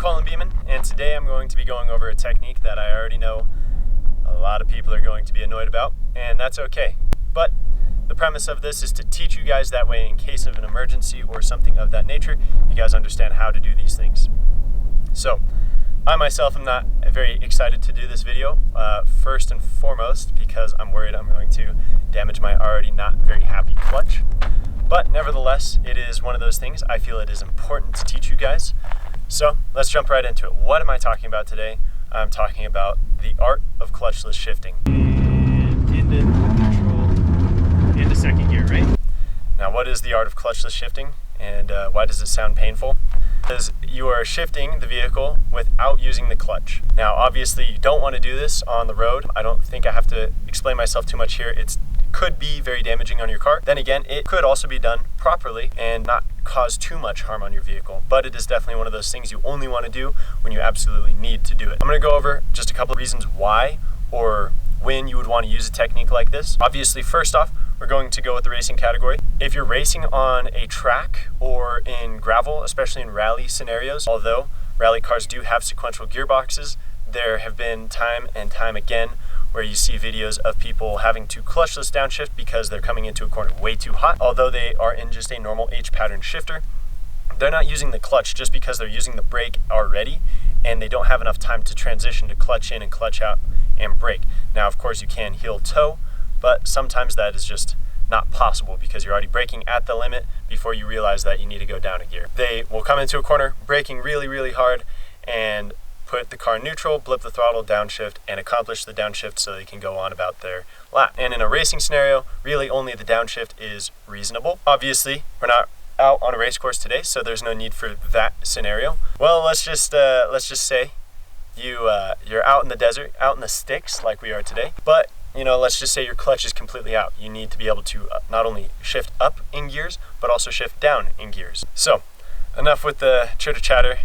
Colin Beeman, and today I'm going to be going over a technique that I already know a lot of people are going to be annoyed about, and that's okay. But the premise of this is to teach you guys that way in case of an emergency or something of that nature, you guys understand how to do these things. So, I myself am not very excited to do this video, first and foremost because I'm worried I'm going to damage my already not very happy clutch. But nevertheless, it is one of those things I feel it is important to teach you guys. So let's jump right into it. What am I talking about today? I'm talking about the art of clutchless shifting. And into neutral, into second gear, right? Now what is the art of clutchless shifting and why does it sound painful? Because you are shifting the vehicle without using the clutch. Now obviously you don't want to do this on the road. I don't think I have to explain myself too much here. It could be very damaging on your car. Then again, it could also be done properly and not cause too much harm on your vehicle. But it is definitely one of those things you only want to do when you absolutely need to do it. I'm going to go over just a couple of reasons why or when you would want to use a technique like this. Obviously, first off, we're going to go with the racing category. If you're racing on a track or in gravel, especially in rally scenarios, although rally cars do have sequential gearboxes, there have been time and time again where you see videos of people having to clutchless downshift because they're coming into a corner way too hot. Although they are in just a normal H pattern shifter, they're not using the clutch just because they're using the brake already and they don't have enough time to transition to clutch in and clutch out and brake. Now, of course, you can heel toe, but sometimes that is just not possible because you're already braking at the limit before you realize that you need to go down a gear. They will come into a corner braking really, really hard and put the car in neutral, blip the throttle, downshift, and accomplish the downshift so they can go on about their lap. And in a racing scenario, really only the downshift is reasonable. Obviously, we're not out on a race course today, so there's no need for that scenario. Well, let's just say you're out in the desert, out in the sticks like we are today, but let's just say your clutch is completely out. You need to be able to not only shift up in gears, but also shift down in gears. So, enough with the chitter chatter.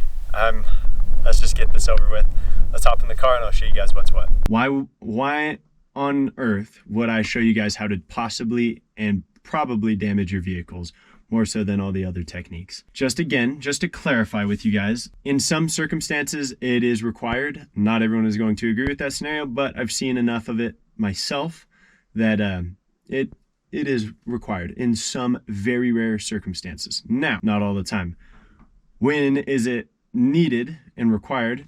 Let's just get this over with. Let's hop in the car and I'll show you guys what's what. Why on earth would I show you guys how to possibly and probably damage your vehicles more so than all the other techniques? Just to clarify with you guys, in some circumstances it is required. Not everyone is going to agree with that scenario, but I've seen enough of it myself that it is required in some very rare circumstances. Now, not all the time. When is it needed and required?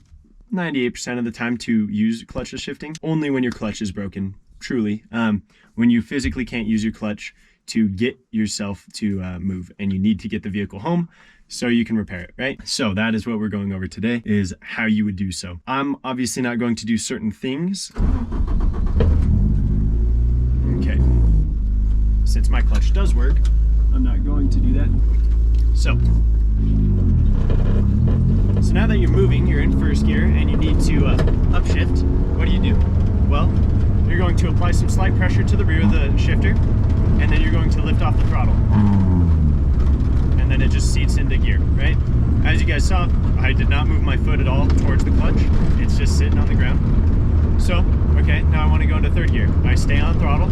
98% of the time to use clutchless shifting. Only when your clutch is broken, truly. When you physically can't use your clutch to get yourself to move and you need to get the vehicle home so you can repair it, right? So that is what we're going over today, is how you would do so. I'm obviously not going to do certain things. Okay. Since my clutch does work, I'm not going to do that. So now that you're moving, you're in first gear and you need to upshift, what do? Well, you're going to apply some slight pressure to the rear of the shifter and then you're going to lift off the throttle. And then it just seats into gear, right? As you guys saw, I did not move my foot at all towards the clutch. It's just sitting on the ground. So, okay, now I want to go into third gear. I stay on throttle.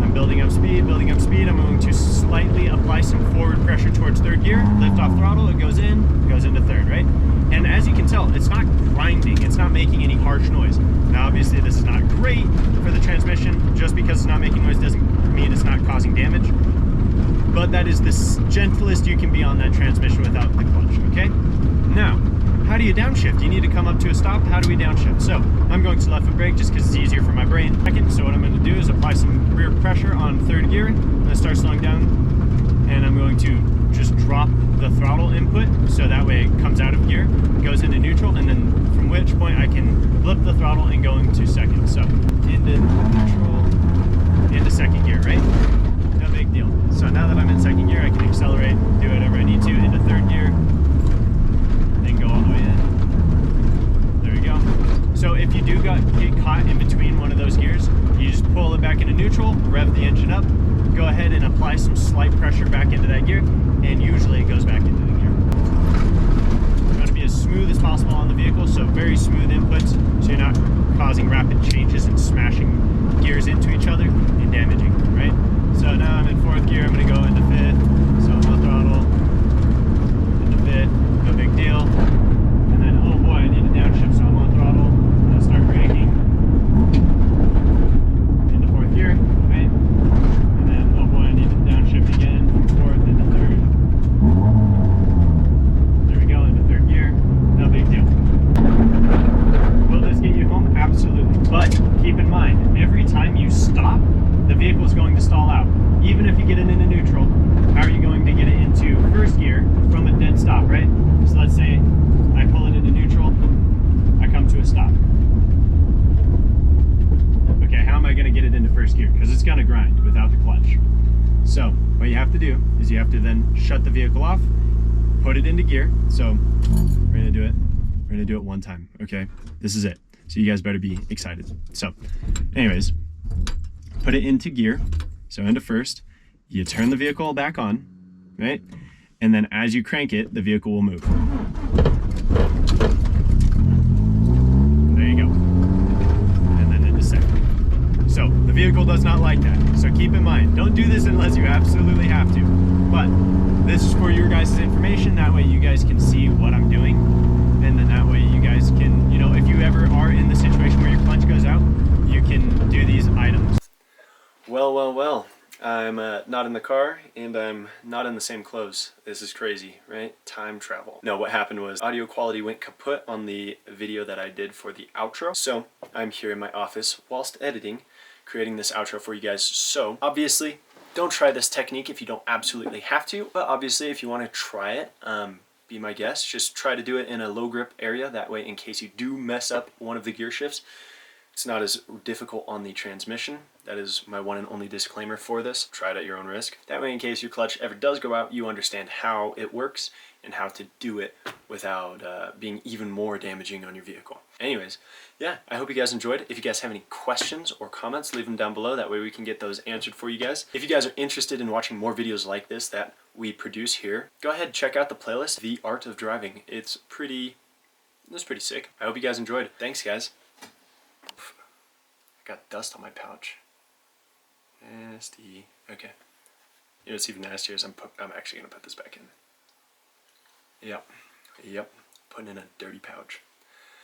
I'm building up speed. I'm going to slightly apply some forward pressure towards third gear, lift off throttle, it goes into third, right? And as you can tell, it's not grinding, it's not making any harsh noise. Now obviously this is not great for the transmission. Just because it's not making noise doesn't mean it's not causing damage. But that is the gentlest you can be on that transmission without the clutch, okay? Now, how do you downshift? You need to come up to a stop. How do we downshift? So I'm going to left foot brake just because it's easier for my brain. So what I'm going to do is apply some rear pressure on third gear. I'm going to start slowing down and I'm going to just drop the throttle input so that way it comes out of gear, goes into neutral, and then from which point I can flip the throttle and go into second. So into neutral, into second gear, right? No big deal. So now that I'm in second gear, I can accelerate, do whatever I need to into third gear, then go all the way in. There we go. So if you do get caught in between one of those gears, you just pull it back into neutral, rev the engine up, go ahead and apply some slight pressure back into that gear, and usually it goes back into the gear. You want to be as smooth as possible on the vehicle, so very smooth inputs, so you're not causing rapid changes and smashing gears into each other and damaging, right? So now I'm in fourth gear, I'm going to go into fifth, so I'm on throttle, into fifth, no big deal. to do is you have to then shut the vehicle off, put it into gear. So we're gonna do it. We're gonna do it one time, okay? This is it. So you guys better be excited. So anyways, put it into gear. So into first, you turn the vehicle back on, right? And then as you crank it, the vehicle will move. There you go. And then into second. So the vehicle does not like that. So keep in mind, don't do this unless you absolutely have to. But this is for your guys' information. That way you guys can see what I'm doing. And then that way you guys can, you know, if you ever are in the situation where your clutch goes out, you can do these items. Well. I'm not in the car, and I'm not in the same clothes. This is crazy, right? Time travel. No, what happened was audio quality went kaput on the video that I did for the outro. So I'm here in my office whilst editing, creating this outro for you guys. So obviously, don't try this technique if you don't absolutely have to, but obviously if you want to try it, be my guest. Just try to do it in a low grip area. That way, in case you do mess up one of the gear shifts, it's not as difficult on the transmission. That is my one and only disclaimer for this. Try it at your own risk. That way, in case your clutch ever does go out, you understand how it works and how to do it without being even more damaging on your vehicle. Anyways, yeah, I hope you guys enjoyed. If you guys have any questions or comments, leave them down below. That way we can get those answered for you guys. If you guys are interested in watching more videos like this that we produce here, go ahead and check out the playlist, The Art of Driving. It's pretty sick. I hope you guys enjoyed. Thanks, guys. Got dust on my pouch. Nasty. Okay. You know what's even nastier is I'm actually gonna put this back in. Yep. Putting in a dirty pouch.